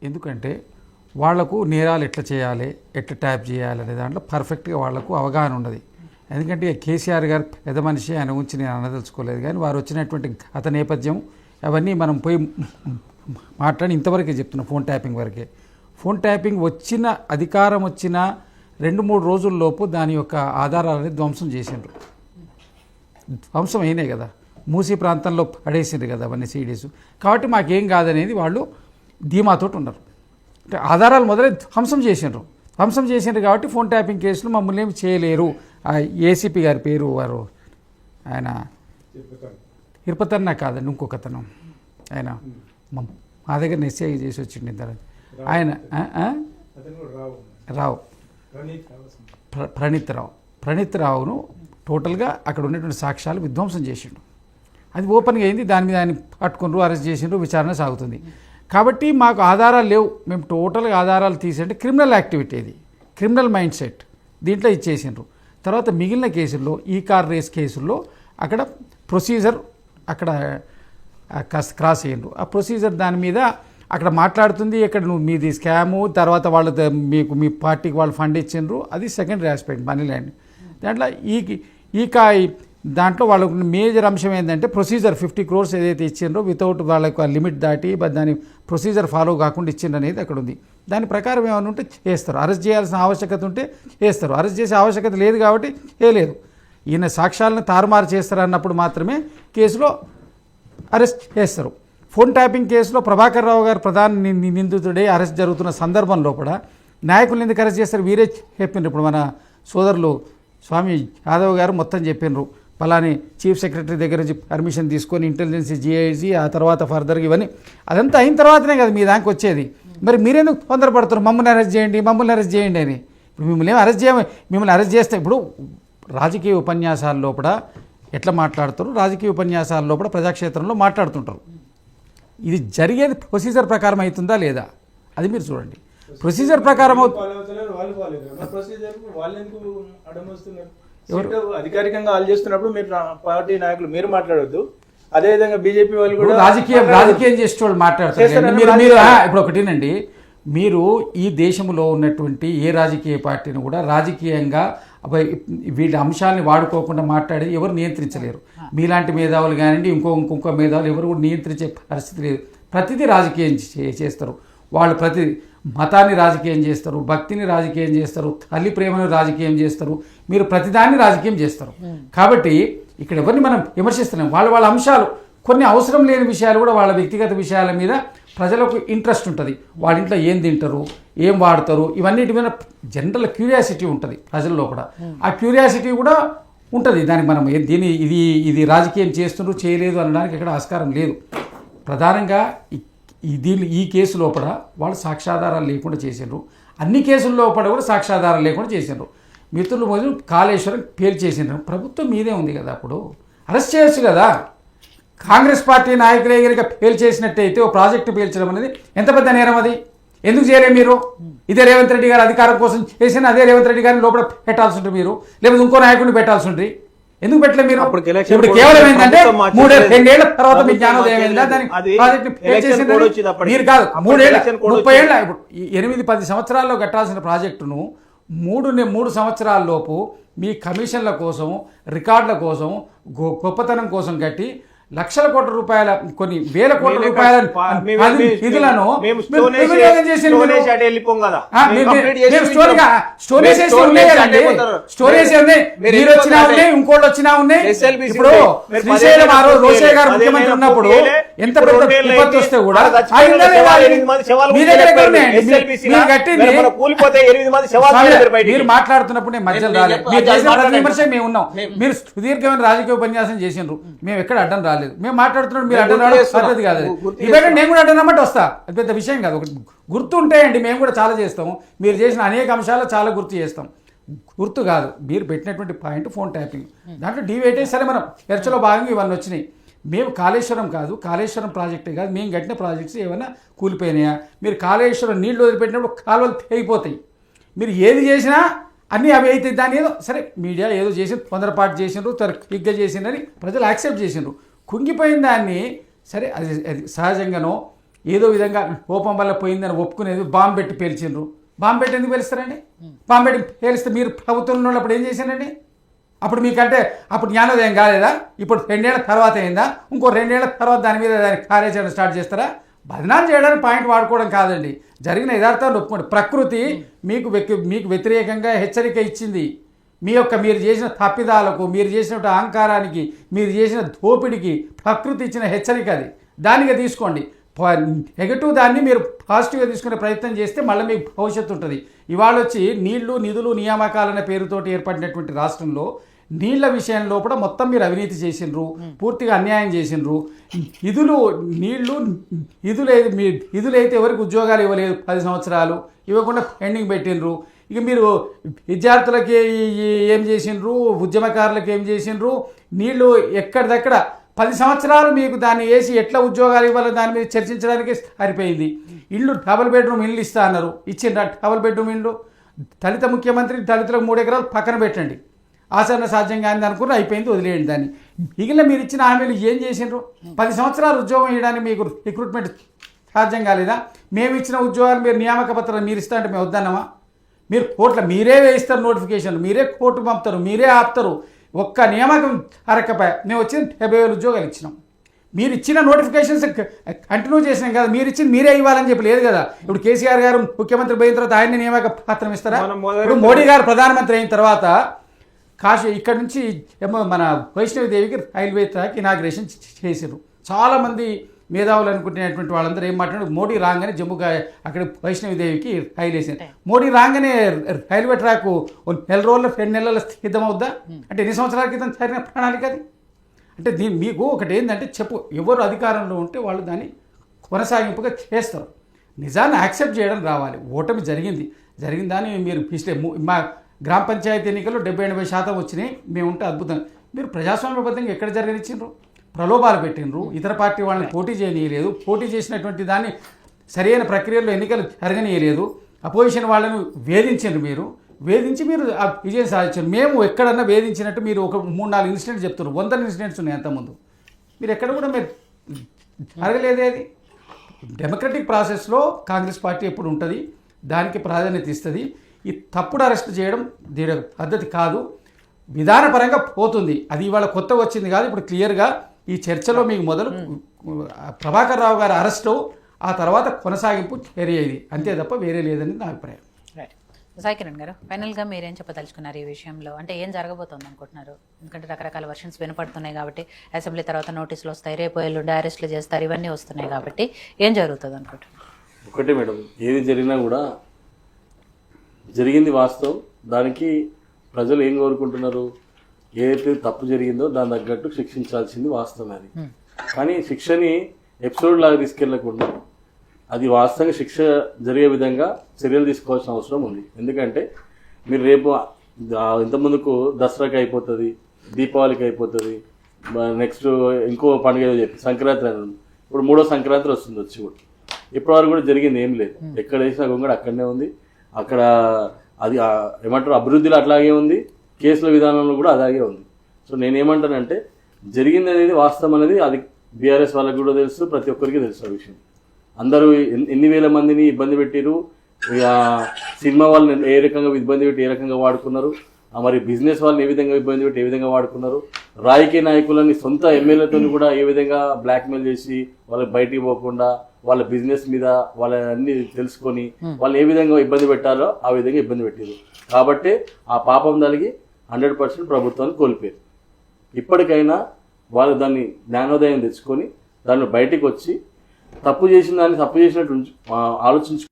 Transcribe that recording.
ఎందుకంటే వాళ్లకు నేరాలు ఎట్లా చేయాలి, ఎట్లా ట్యాప్ చేయాలి అనే దాంట్లో పర్ఫెక్ట్గా వాళ్లకు అవగాహన ఉన్నది. ఎందుకంటే కేసీఆర్ గారు పెద్ద మనిషి, ఆయన గురించి నేను అనదలుచుకోలేదు, కానీ వారు వచ్చినటువంటి గత నేపథ్యం అవన్నీ మనం పోయి మాట్లాడి ఇంతవరకే చెప్తున్నాం. ఫోన్ ట్యాపింగ్ వరకే. ఫోన్ ట్యాపింగ్ వచ్చిన అధికారం వచ్చిన 2-3 రోజుల్లోపు దాని యొక్క ఆధారాలని ధ్వంసం చేసిండ్రు. ధ్వంసం అయినాయి కదా, మూసీ ప్రాంతంలో పడేసిండ్రు కదా అవన్నీ సీడీస్. కాబట్టి మాకేం కాదనేది వాళ్ళు ధీమాతోటి ఉన్నారు. అంటే ఆధారాలు మొదలై ధ్వంసం చేసిండ్రు కాబట్టి ఫోన్ ట్యాపింగ్ కేసులు మమ్మల్ని ఏమి చేయలేరు. ఏసీపీ గారి పేరు వారు ఆయన ఇరుపతన్న కాదండి, ఇంకొకతను ఆయన మా దగ్గర ఎస్ఐ చేసి వచ్చిండి ఇద్దరు. ఆయన ప్రణీత్ రావును టోటల్గా అక్కడ ఉన్నటువంటి సాక్ష్యాలు విధ్వంసం చేసిండు. అది ఓపెన్గా అయింది. దాని మీద ఆయన పట్టుకున్నారు, అరెస్ట్ చేసిండ్రు, విచారణ సాగుతుంది. కాబట్టి మాకు ఆధారాలు లేవు. మేము టోటల్గా ఆధారాలు తీసేంటే క్రిమినల్ యాక్టివిటీ, ఇది క్రిమినల్ మైండ్ సెట్, దీంట్లో ఇచ్చేసిండ్రు. తర్వాత మిగిలిన కేసుల్లో ఈ కార్ రేస్ కేసుల్లో అక్కడ ప్రొసీజర్ అక్కడ క్రాస్ అయ్యిండ్రు. ఆ ప్రొసీజర్ దాని మీద అక్కడ మాట్లాడుతుంది, ఇక్కడ నువ్వు మీది స్కాము, తర్వాత వాళ్ళు మీకు మీ పార్టీకి వాళ్ళు ఫండ్ ఇచ్చిండ్రు, అది సెకండరీ ఆస్పెక్ట్ మనీ ల్యాండ్. దాంట్లో దాంట్లో వాళ్ళకు మేజర్ అంశం ఏంటంటే ప్రొసీజర్ 50 crores ఏదైతే ఇచ్చిండ్రో వితౌట్ వాళ్ళకు లిమిట్ దాటి దాని ప్రొసీజర్ ఫాలో కాకుండా ఇచ్చిండ్రు అనేది అక్కడ ఉంది. దాని ప్రకారం ఏమైనా ఉంటే చేస్తారు, అరెస్ట్ చేయాల్సిన ఆవశ్యకత ఉంటే చేస్తారు. అరెస్ట్ చేసే ఆవశ్యకత లేదు కాబట్టి లేదు. ఈయన సాక్ష్యాలను తారుమారు చేస్తారన్నప్పుడు మాత్రమే కేసులో అరెస్ట్ చేస్తారు. ఫోన్ ట్యాపింగ్ కేసులో ప్రభాకర్ రావు గారు ప్రధాన నిందితుడే అరెస్ట్ జరుగుతున్న సందర్భంలో కూడా నాయకులను ఎందుకు అరెస్ట్ చేస్తారు వీరే చెప్పిండ్రు. ఇప్పుడు మన సోదరులు స్వామి యాదవ్ గారు మొత్తం చెప్పిండ్రు, పలాని చీఫ్ సెక్రటరీ దగ్గర నుంచి పర్మిషన్ తీసుకొని ఇంటెలిజెన్స్ జిఐజీ ఆ తర్వాత ఫర్దర్గా ఇవన్నీ అదంతా అయిన తర్వాతనే కదా మీ దానికి వచ్చేది. మరి మీరెందుకు తొందరపడుతున్నారు మమ్మల్ని అరెస్ట్ చేయండి అని? ఇప్పుడు మిమ్మల్ని అరెస్ట్ చేస్తే ఇప్పుడు రాజకీయ ఉపన్యాసాల లోపల ఎట్లా మాట్లాడతారు, రాజకీయ ఉపన్యాసాల లోపల ప్రజాక్షేత్రంలో మాట్లాడుతుంటారు. ఇది జరిగేది ప్రొసీజర్ ప్రకారం అవుతుందా లేదా అది మీరు చూడండి. ప్రొసీజర్ ప్రకారం అధికారికంగా వాళ్ళు చేస్తున్నప్పుడు మీరు పార్టీ నాయకులు మీరు మాట్లాడొద్దు. అదేవిధంగా బీజేపీ వాళ్ళు కూడా రాజకీయం చేసే వాళ్ళు మాట్లాడుతారు. ఇప్పుడు ఒకటేనండి, మీరు ఈ దేశంలో ఉన్నటువంటి ఏ రాజకీయ పార్టీని కూడా రాజకీయంగా వీటి అంశాలని వాడుకోకుండా మాట్లాడి ఎవరు నియంత్రించలేరు. మీలాంటి మేధావులు కానివ్వండి, ఇంకొక మేధావులు ఎవరు కూడా నియంత్రించే పరిస్థితి లేదు. ప్రతిదీ రాజకీయం చేస్తారు వాళ్ళు. ప్రతి మతాన్ని రాజకీయం చేస్తారు, భక్తిని రాజకీయం చేస్తారు, తల్లి ప్రేమను రాజకీయం చేస్తారు, మీరు ప్రతిదాన్ని రాజకీయం చేస్తారు. కాబట్టి ఇక్కడ ఎవరిని మనం విమర్శిస్తున్నాం. వాళ్ళ అంశాలు కొన్ని అవసరం లేని విషయాలు కూడా వాళ్ళ వ్యక్తిగత విషయాల మీద ప్రజలకు ఇంట్రెస్ట్ ఉంటుంది. వాళ్ళ ఇంట్లో ఏం తింటారు, ఏం వాడతారు, ఇవన్నిటి మీద జనరల్ క్యూరియాసిటీ ఉంటుంది ప్రజల్లో కూడా. ఆ క్యూరియాసిటీ కూడా ఉంటుంది. దానికి మనం ఇది రాజకీయం చేస్తున్నారు చేయలేదు అనడానికి ఇక్కడ ఆస్కారం లేదు. ప్రధానంగా ఈ కేసు లోపల వాళ్ళు సాక్ష్యాధారాలు లేకుండా చేసిండ్రు. అన్ని కేసుల లోపల కూడా సాక్ష్యాధారాలు లేకుండా చేసిండ్రు. మిత్రులు మొదలు కాళేశ్వరం పేల్చేసిండ్రు. ప్రభుత్వం మీదే ఉంది కదా, అప్పుడు అరెస్ట్ చేయొచ్చు కదా. కాంగ్రెస్ పార్టీ నాయకులే కనుక పేల్చేసినట్టయితే ఓ ప్రాజెక్టు పేల్చడం అనేది ఎంత పెద్ద నేరం, అది ఎందుకు చేయలేము మీరు? ఇదే రేవంత్ రెడ్డి గారు అధికారం కోసం చేసిన అదే రేవంత్ రెడ్డి గారిని లోపల పెట్టాల్సి ఉంటుంది మీరు, లేకపోతే ఇంకో నాయకుడిని పెట్టాల్సి ఉంటుంది. ఎందుకు పెట్టలే మీరు? ఇప్పుడు కేవలం ఏంటంటే 2 ఏళ్ల తర్వాత మీ జ్ఞానోదయం ఏందా దాని ప్రాజెక్ట్ మీరు కాదు 3 ఏళ్ళ 30 ఏళ్ళ ఇప్పుడు 8-10 సంవత్సరాల్లో కట్టాల్సిన ప్రాజెక్టును 3 సంవత్సరాల లోపు మీ కమిషన్ల కోసం, రికార్డుల కోసం, గొప్పతనం కోసం కట్టి లక్షల కోట్ల రూపాయల, కొన్ని వేల కోట్ల రూపాయల నిధులను ఇంకోళ్ళు వచ్చినా ఉన్నాయి. ఇప్పుడు శ్రీశైలం ఆ రోజు రోషయ్య గారు ముఖ్యమంత్రి ఉన్నప్పుడు ఎంత పెద్ద విపత్తు వస్తే కూడా మీరు మాట్లాడుతున్నప్పుడు నేను మధ్యలో రాలేదు. మీరు చేసిన విమర్శ మేము ఉన్నాం. మీరు సుదీర్ఘమైన రాజకీయ ఉపన్యాసం చేసిండ్రు, మేము ఎక్కడ అడ్డం రాలేదు. మేము మాట్లాడుతున్నాడు, మీరు అడ్డం రావడం పద్ధతి కాదు. ఇవన్నీ నేను కూడా అడ్డం రమ్మంటే వస్తా, అది పెద్ద విషయం కాదు. ఒకటి గుర్తు ఉంటాయండి, మేము కూడా చాలా చేస్తాము. మీరు చేసిన అనేక అంశాలు చాలా గుర్తు చేస్తాం. గుర్తు కాదు, మీరు పెట్టినటువంటి పాయింట్ ఫోన్ ట్యాపింగ్. దాంట్లో డివేట్ సరే మనం చర్చలో భాగంగా ఇవన్నీ వచ్చినాయి. మేము కాళేశ్వరం కాదు, కాళేశ్వరం ప్రాజెక్టే కాదు, మేము కట్టిన ప్రాజెక్ట్స్ ఏమైనా కూలిపోయినాయా? మీరు కాళేశ్వరం నీళ్లు వదిలిపెట్టినప్పుడు కాలువలు తెగిపోతాయి. మీరు ఏది చేసినా అన్నీ అవి అయితే దాని ఏదో సరే మీడియా ఏదో చేసి తొందరపాటు చేసిండ్రు, క్విక్గా చేసిండ్రని ప్రజలు యాక్సెప్ట్ చేసిండ్రు. కుంగిపోయిన దాన్ని సరే అది సహజంగానో ఏదో విధంగా కోపం వల్ల పోయిందని ఒప్పుకునేది బాంబు పెట్టి పేల్చిండ్రు. బాంబు పెట్టి ఎందుకు పేలుస్తారండి? బాంబు పెట్టి పేలిస్తే మీరు ప్రభుత్వంలో ఉన్నప్పుడు ఏం చేశారండి? అప్పుడు మీకంటే అప్పుడు జ్ఞానోదయం కాలేదా? ఇప్పుడు 2 ఏళ్ల తర్వాత అయిందా? ఇంకో 2 ఏళ్ల తర్వాత దాని మీద దాని కార్యాచరణ స్టార్ట్ చేస్తారా? బదనాలు చేయడానికి పాయింట్ వాడుకోవడం కాదండి, జరిగిన యథార్థాన్ని ఒప్పుకోండి. ప్రకృతి మీకు వ్యతిరేకంగా హెచ్చరిక ఇచ్చింది. మీరు చేసిన తప్పిదాలకు, మీరు చేసిన అహంకారానికి, మీరు చేసిన దోపిడికి ప్రకృతి ఇచ్చిన హెచ్చరిక అది. దానిగా తీసుకోండి. నెగటివ్ దాన్ని మీరు పాజిటివ్గా తీసుకునే ప్రయత్నం చేస్తే మళ్ళీ మీకు భవిష్యత్తు ఉంటుంది. ఇవాళ వచ్చి నీళ్లు, నిధులు, నియామకాలనే పేరుతోటి ఏర్పడినటువంటి రాష్ట్రంలో నీళ్ల విషయంలో కూడా మొత్తం మీరు అవినీతి చేసిండ్రు, పూర్తిగా అన్యాయం చేసిండ్రు. నిధులైతే ఎవరికి ఉద్యోగాలు ఇవ్వలేదు 10 సంవత్సరాలు, ఇవ్వకుండా పెండింగ్ పెట్టిండ్రు. ఇక మీరు విద్యార్థులకి ఏం చేసిండ్రు, ఉద్యమకారులకు ఏం చేసిండ్రు, నీళ్లు ఎక్కడిదక్కడ 10 సంవత్సరాలు మీకు దాన్ని వేసి ఎట్లా ఉద్యోగాలు ఇవ్వాలో దాని మీద చర్చించడానికి సరిపోయింది. ఇల్లు డబుల్ బెడ్రూమ్ ఇల్లు ఇస్తా అన్నారు, ఇచ్చిండ్రా డబుల్ బెడ్రూమ్ ఇల్లు? దళిత ముఖ్యమంత్రి, దళితులకు 3 ఎకరాలు పక్కన పెట్టండి, ఆచరణ సాధ్యం కాని అనుకుని అయిపోయింది, వదిలేయండి దాన్ని. మిగిలిన మీరు ఇచ్చిన హామీలు ఏం చేసిండ్రు? 10 సంవత్సరాలు ఉద్యోగం ఇవ్వడానికి మీకు రిక్రూట్మెంట్ సాధ్యం కాలేదా? మేము ఇచ్చిన ఉద్యోగాలు మీరు నియామక పత్రాలు మీరు ఇస్తా అంటే మేము వద్దన్నామా? మీరు కోర్టులో మీరే వేయిస్తారు, నోటిఫికేషన్లు మీరే కోర్టు పంపుతారు, మీరే ఆపుతారు. ఒక్క నియామకం అరకపోయా మేము వచ్చిన 70,000 ఉద్యోగాలు ఇచ్చినాం. మీరు ఇచ్చిన నోటిఫికేషన్స్ కంటిన్యూ చేసినాం కదా, మీరు ఇచ్చింది మీరే ఇవ్వాలని చెప్పి లేదు కదా. ఇప్పుడు కేసీఆర్ గారు ముఖ్యమంత్రి పోయిన తర్వాత ఆయన్ని నియామక పత్రం ఇస్తారా? ఇప్పుడు మోడీ గారు ప్రధానమంత్రి అయిన తర్వాత ఇక్కడ నుంచి మన వైష్ణవిదేవికి రైల్వే ట్రాక్ ఇనాగ్రేషన్ చేశారు. చాలామంది మేధావులు అనుకుంటున్నటువంటి వాళ్ళందరూ ఏం మాట్లాడారు, మోడీ రాగానే జమ్మూగా అక్కడ వైష్ణవిదేవికి రైలు వేసింది. మోడీ రాగానే రైల్వే ట్రాక్ 1 రోజుల్లో 2 నెలల సిద్ధమవుద్దా? అంటే ఎన్ని సంవత్సరాల క్రితం సరైన ప్రణాళిక అది? అంటే మీకు ఒకటి ఏంటంటే ఎవరు అధికారంలో ఉంటే వాళ్ళు దాన్ని కొనసాగింపుగా చేస్తారు. నిజాన్ని యాక్సెప్ట్ చేయడం రావాలి. ఓటమి జరిగిందని మీరు మా గ్రామ పంచాయతీ ఎన్నికల్లో 70-80% వచ్చినాయి, మేము ఉంటే అద్భుతం. మీరు ప్రజాస్వామ్యబద్ధంగా ఎక్కడ జరగనిచ్చిండ్రు? ప్రలోభాలు పెట్టిండ్రు, ఇతర పార్టీ వాళ్ళని పోటీ చేయనీయలేదు, పోటీ చేసినటువంటి దాన్ని సరైన ప్రక్రియలో ఎన్నికలు జరగనీయలేదు, అపోజిషన్ వాళ్ళను వేధించారు. వేధించి మీరు విజయం సాధించారు. మేము ఎక్కడన్నా వేధించినట్టు మీరు ఒక 3-4 ఇన్సిడెంట్స్ చెప్తున్నారు, 100 ఇన్సిడెంట్స్ ఉన్నాయి అంతకుముందు. మీరు ఎక్కడ కూడా మీరు జరగలేదే. అది డెమోక్రటిక్ ప్రాసెస్లో కాంగ్రెస్ పార్టీ ఎప్పుడు ఉంటుంది, దానికి ప్రాధాన్యత ఇస్తుంది. ఈ తప్పుడు అరెస్ట్ చేయడం దీని పద్ధతి కాదు, విధానపరంగా పోతుంది. అది ఇవాళ కొత్తగా వచ్చింది కాదు, ఇప్పుడు క్లియర్గా ఈ చర్చలో మీకు మొదలు ప్రభాకర్ రావు గారి అరెస్టు, ఆ తర్వాత కొనసాగింపు చర్య ఇది, అంతే తప్ప వేరే లేదని నా అభిప్రాయం. రైట్. సాయి కిరణ్ గారు, ఫైనల్గా మీరేం చెప్పదలుచుకున్నారు ఈ విషయంలో? అంటే ఏం జరగబోతోంది అనుకుంటున్నారు? ఎందుకంటే రకరకాల వర్షన్స్ వినపడుతున్నాయి కాబట్టి, అసెంబ్లీ తర్వాత నోటీసులు వస్తాయి, రేపు ఎల్లుండి అరెస్టులు చేస్తారు, ఇవన్నీ వస్తున్నాయి కాబట్టి ఏం జరుగుతుంది అనుకుంటున్నారు? ఒకటే మేడం, ఏది జరిగినా కూడా జరిగింది వాస్తవం. దానికి ప్రజలు ఏం కోరుకుంటున్నారు, ఏదైతే తప్పు జరిగిందో దాని తగ్గట్టు శిక్షించాల్సింది వాస్తవం. అది కానీ శిక్షని ఎపిసోడ్ లాగా తీసుకెళ్లకుండా అది వాస్తవంగా శిక్ష జరిగే విధంగా చర్యలు తీసుకోవాల్సిన అవసరం ఉంది. ఎందుకంటే మీరు రేపు ఇంతకుముందుకు దసరాకి అయిపోతుంది, దీపావళికి అయిపోతుంది, నెక్స్ట్ ఇంకో పండుగ చెప్పి సంక్రాంతి అని, ఇప్పుడు 3వ సంక్రాంతి వస్తుంది వచ్చి కూడా. ఇప్పటివరకు కూడా జరిగింది ఏం లేదు. ఎక్కడ వేసినా గొంగడ అక్కడనే ఉంది. అక్కడ అది ఏమంటారు, అభివృద్ధిలో అట్లాగే ఉంది, కేసుల విధానంలో కూడా అలాగే ఉంది. సో నేనేమంటానంటే జరిగింది అనేది వాస్తవం అనేది అది బీఆర్ఎస్ వాళ్ళకి కూడా తెలుసు, ప్రతి ఒక్కరికి తెలుసు ఆ విషయం. అందరూ ఎన్ని వేల మందిని ఇబ్బంది పెట్టారు, సినిమా వాళ్ళని ఏ రకంగా ఇబ్బంది పెట్టి ఏ రకంగా వాడుకున్నారు, మరి బిజినెస్ వాళ్ళని ఏ విధంగా ఇబ్బంది పెట్టి ఏ విధంగా వాడుకున్నారు, రాజకీయ నాయకులని సొంత ఎమ్మెల్యేతో కూడా ఏ విధంగా బ్లాక్మెయిల్ చేసి వాళ్ళకి బయటికి పోకుండా వాళ్ళ బిజినెస్ మీద వాళ్ళ అన్ని తెలుసుకొని వాళ్ళు ఏ విధంగా ఇబ్బంది పెట్టాలో ఆ విధంగా ఇబ్బంది పెట్టారు. కాబట్టి ఆ పాపం దానికి 100% ప్రభుత్వాన్ని కోల్పోయారు. ఇప్పటికైనా వాళ్ళు దాన్ని జ్ఞానోదయం తెచ్చుకొని దాన్ని బయటికి వచ్చి తప్పు చేసిన దాన్ని తప్పు చేసినట్టు ఆలోచించుకొని